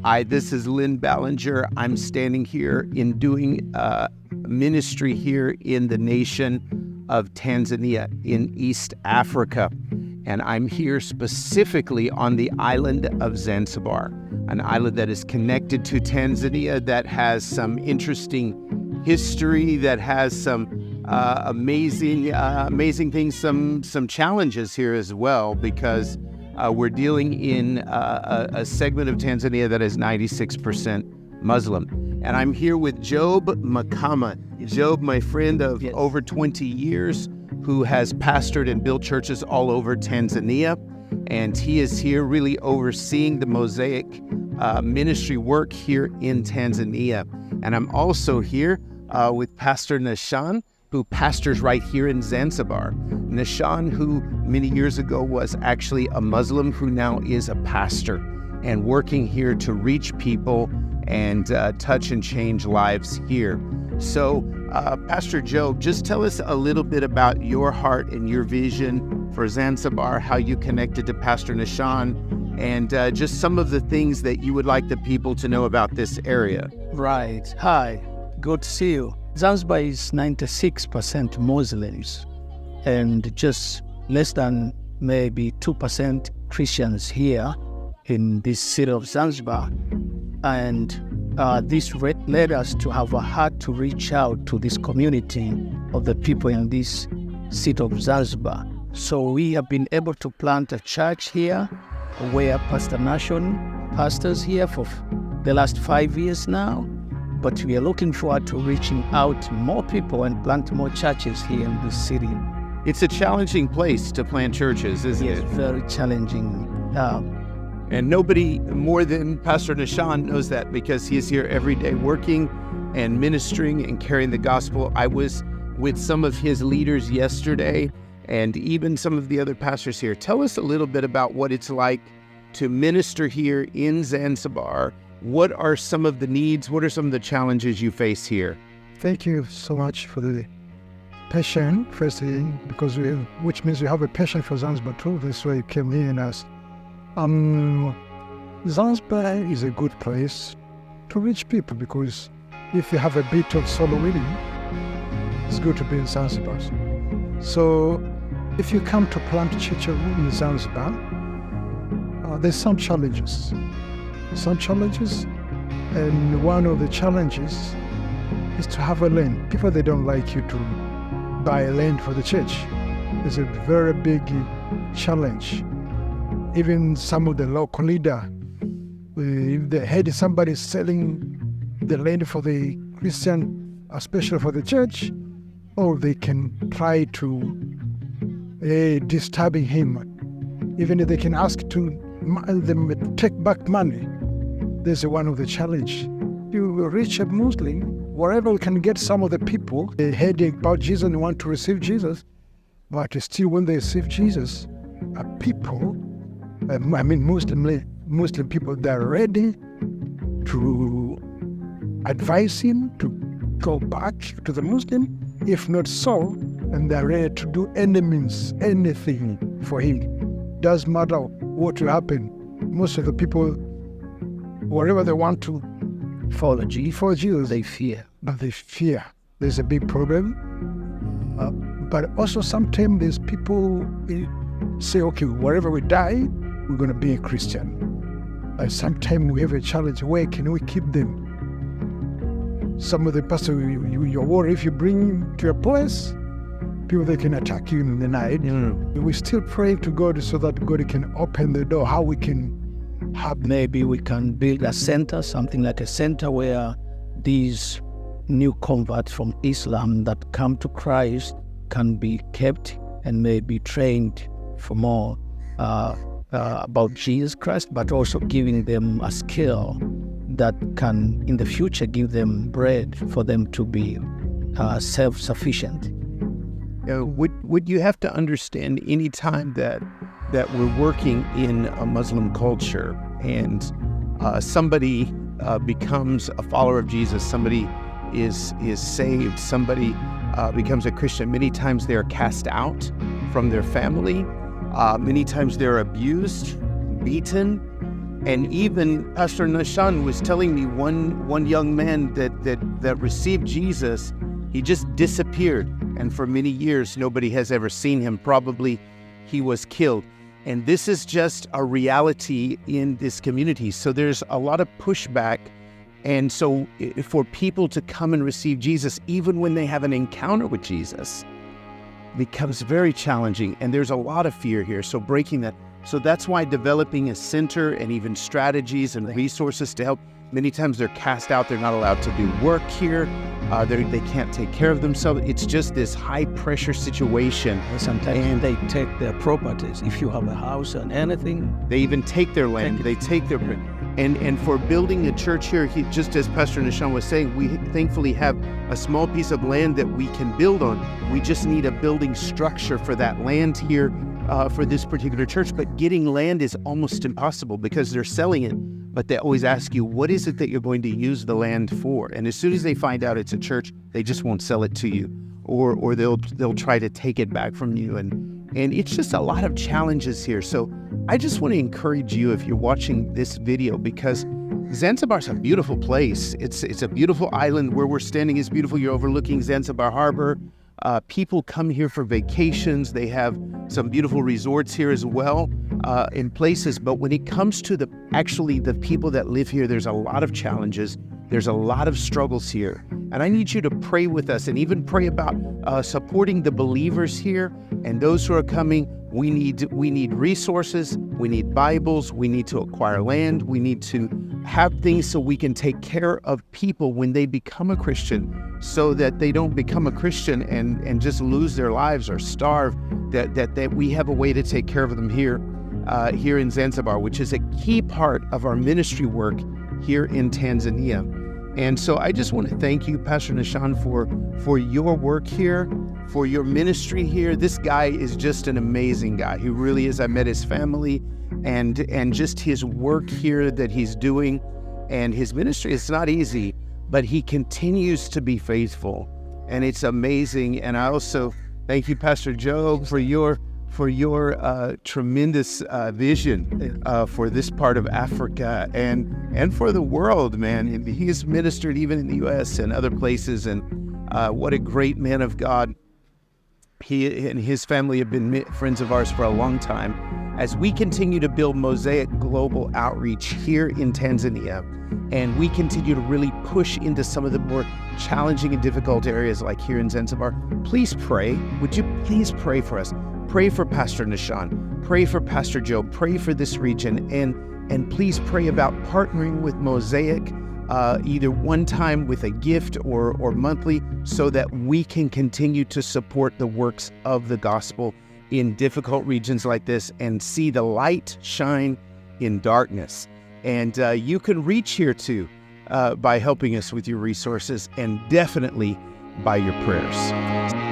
Hi, this is Lenballenger. I'm standing here in doing ministry here in the nation of Tanzania in East Africa. And I'm here specifically on the island of Zanzibar, an island that is connected to Tanzania, that has some interesting history, that has some amazing things, some challenges here as well, because we're dealing in a segment of Tanzania that is 96% Muslim. And I'm here with Job Makama. Job, my friend of over 20 years, who has pastored and built churches all over Tanzania. And he is here really overseeing the Mosaic ministry work here in Tanzania. And I'm also here with Pastor Nishan, who pastors right here in Zanzibar. Nishan, who many years ago was actually a Muslim, who now is a pastor and working here to reach people and touch and change lives here. So, Pastor Job, just tell us a little bit about your heart and your vision for Zanzibar, how you connected to Pastor Nishan, and just some of the things that you would like the people to know about this area. Right. Hi. Good to see you. Zanzibar is 96% Muslims and just less than maybe 2% Christians here in this city of Zanzibar. And this led us to have a heart to reach out to this community of the people in this city of Zanzibar. So we have been able to plant a church here where Pastor Nation pastors here for the last 5 years now. But we are looking forward to reaching out to more people and plant more churches here in this city. It's a challenging place to plant churches, isn't it? It's very challenging. And nobody more than Pastor Nishan knows that, because he is here every day working and ministering and carrying the gospel. I was with some of his leaders yesterday and even some of the other pastors here. Tell us a little bit about what it's like to minister here in Zanzibar. What are some of the needs? What are some of the challenges you face here? Thank you so much for the passion, firstly, because which means we have a passion for Zanzibar too. That's why you came here and asked. Zanzibar is a good place to reach people, because if you have a bit of soul winning, it's good to be in Zanzibar. So if you come to plant church in Zanzibar, there's some challenges. And one of the challenges is to have a land. People, they don't like you to buy a land for the church. It's a very big challenge. Even some of the local leader, if they had somebody selling the land for the Christian, especially for the church, or they can try to disturbing him. Even if they can ask them take back money. This is one of the challenge. You reach a Muslim, wherever we can get some of the people, they heard about Jesus and want to receive Jesus, but still when they receive Jesus, people, Muslim people, they're ready to advise him to go back to the Muslim, if not so, and they're ready to do anything for him. Doesn't matter what will happen. Most of the people, wherever they want to follow Jesus, they fear. But they fear. There's a big problem. But also sometimes there's people say, okay, wherever we die, we're going to be a Christian. Sometimes we have a challenge. Where can we keep them? Some of the pastors, you're worried if you bring to a place, people, they can attack you in the night. We still pray to God so that God can open the door, how we can maybe we can build a center, something like a center where these new converts from Islam that come to Christ can be kept and maybe trained for more about Jesus Christ, but also giving them a skill that can in the future give them bread for them to be self-sufficient. Would you have to understand any time that we're working in a Muslim culture and somebody becomes a follower of Jesus, somebody is saved, somebody becomes a Christian, many times they are cast out from their family, many times they're abused, beaten, And even Pastor Nishan was telling me one young man that received Jesus, he just disappeared. And for many years, nobody has ever seen him. Probably he was killed. And this is just a reality in this community. So there's a lot of pushback. And so for people to come and receive Jesus, even when they have an encounter with Jesus, becomes very challenging. And there's a lot of fear here. So breaking that. So that's why developing a center and even strategies and resources to help. Many times they're cast out. They're not allowed to do work here. They can't take care of themselves. It's just this high pressure situation. Sometimes they take their properties. If you have a house and anything, they even take their land. They take their... And for building a church here, just as Pastor Nishan was saying, we thankfully have a small piece of land that we can build on. We just need a building structure for that land here for this particular church. But getting land is almost impossible because they're selling it. But they always ask you, what is it that you're going to use the land for? And as soon as they find out it's a church, they just won't sell it to you, or they'll try to take it back from you. And it's just a lot of challenges here. So I just want to encourage you, if you're watching this video, because Zanzibar's a beautiful place. It's a beautiful island. Where we're standing is beautiful. You're overlooking Zanzibar Harbor. People come here for vacations. They have some beautiful resorts here as well in places. But when it comes to the people that live here, there's a lot of challenges. There's a lot of struggles here. And I need you to pray with us and even pray about supporting the believers here and those who are coming. We need resources. We need Bibles. We need to acquire land. We need to have things so we can take care of people when they become a Christian, so that they don't become a Christian and just lose their lives or starve, that we have a way to take care of them here in Zanzibar, which is a key part of our ministry work here in Tanzania. And so I just want to thank you, Pastor Nishan, for your work here, for your ministry here. This guy is just an amazing guy. He really is. I met his family and just his work here that he's doing, and his ministry. It's not easy, but he continues to be faithful, and it's amazing. And I also thank you, Pastor Job, for your tremendous vision for this part of Africa and for the world, man. And he has ministered even in the U.S. and other places, and what a great man of God. He and his family have been friends of ours for a long time. As we continue to build Mosaic Global Outreach here in Tanzania, and we continue to really push into some of the more challenging and difficult areas like here in Zanzibar, please pray. Would you please pray for us? Pray for Pastor Nishan. Pray for Pastor Job. Pray for this region. And please pray about partnering with Mosaic, either one time with a gift or monthly, so that we can continue to support the works of the gospel in difficult regions like this and see the light shine in darkness. And you can reach here too by helping us with your resources, and definitely by your prayers.